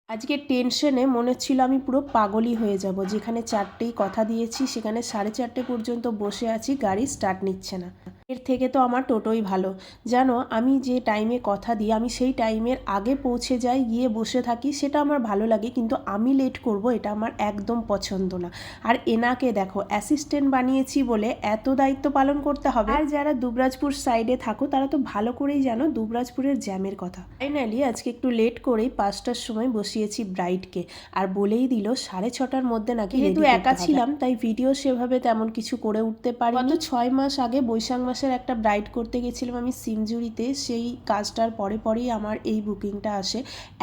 আজকে টেনশনে মনে হচ্ছিল আমি পুরো পাগলই হয়ে যাব। যেখানে 4টেই কথা দিয়েছি সেখানে 4:30 পর্যন্ত বসে আছি, গাড়ি স্টার্ট নিচ্ছে না। এর থেকে তো আমার টোটোই ভালো। জানো, আমি যে টাইমে কথা দিই আমি সেই টাইমের আগে পৌঁছে যাই, গিয়ে বসে থাকি, সেটা আমার ভালো লাগে। কিন্তু আমি লেট করব এটা আমার একদম পছন্দ না। আর এনাকে দেখো, অ্যাসিস্ট্যান্ট বানিয়েছি বলে এত দায়িত্ব পালন করতে হবে। আর যারা দুবরাজপুর সাইডে থাকো তারা তো ভালো করেই জানো দুবরাজপুরের জ্যামের কথা। ফাইনালি আজকে একটু লেট করেই 5টার সময় বসিয়েছি ব্রাইডকে। আর বলেই দিল 6:30টার মধ্যে নাকি। যেহেতু একা ছিলাম তাই ভিডিও সেভাবে তেমন কিছু করে উঠতে পারি। গত 6 মাস আগে বৈশাখ মাসের একটা ব্রাইড করতে গেছিলাম আমি সিমজুরিতে। সেই কাজটার পরেই আমার এই বুকিংটা আসে।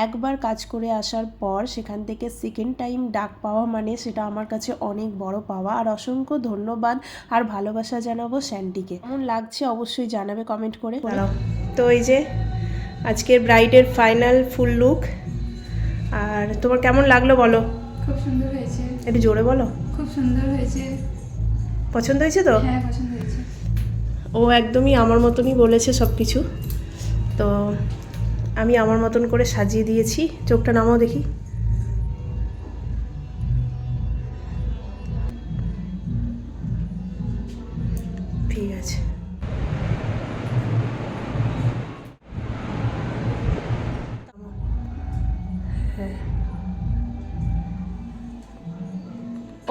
একবার কাজ করে আসার পর সেখান থেকে সেকেন্ড টাইম ডাক পাওয়া মানে সেটা আমার কাছে অনেক বড় পাওয়া। আর অসংখ্য ধন্যবাদ আর ভালোবাসা জানাবো স্যান্ডিকে। কেমন লাগছে অবশ্যই জানাবে কমেন্ট করে। তো এই যে আজকের ব্রাইডের ফাইনাল ফুল লুক। আর তোমার কেমন লাগলো বলো? খুব সুন্দর হয়েছে। একটু জোরে বলো। খুব সুন্দর হয়েছে। পছন্দ হয়েছে তো? হ্যাঁ, পছন্দ হয়েছে। ও একদমই আমার মতনই বলেছে সব কিছু। তো আমি আমার মতন করে সাজিয়ে দিয়েছি। চোখটা নামাও দেখি। ঠিক আছে। হ্যাঁ,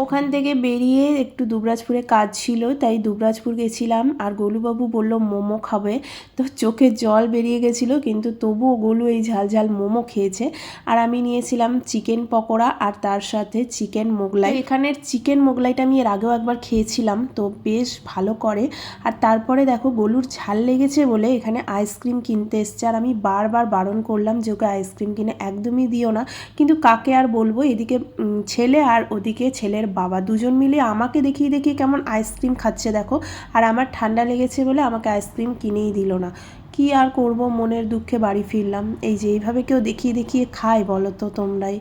ওখান থেকে বেরিয়ে একটু দুবরাজপুরে কাজ ছিল তাই দুবরাজপুর গেছিলাম। আর গোলুবাবু বলল মোমো খাবে, তো চোখে জল বেরিয়ে গেছিলো, কিন্তু তবুও গোলু এই ঝাল ঝাল মোমো খেয়েছে। আর আমি নিয়েছিলাম চিকেন পকোড়া আর তার সাথে চিকেন মোগলাই। এখানের চিকেন মোগলাইটা আমি এর আগেও একবার খেয়েছিলাম, তো বেশ ভালো করে। আর তারপরে দেখো গোলুর ঝাল লেগেছে বলে এখানে আইসক্রিম কিনতে এসছে। আর আমি বারবার বারণ করলাম যে ওকে আইসক্রিম কিনে একদমই দিও না, কিন্তু কাকে আর বলবো। এদিকে ছেলে আর ওদিকে ছেলের বাবা দুজন মিলে আমাকে দেখিয়ে দেখিয়ে কেমন আইসক্রিম খাচ্ছে দেখো। আর আমার ঠান্ডা লেগেছে বলে আমাকে আইসক্রিম কিনেই দিল না। কি আর করব, মনের দুঃখে বাড়ি ফিরলাম। এই যে এইভাবে কেউ দেখিয়ে দেখিয়ে খায় বলো তো তোমরাই।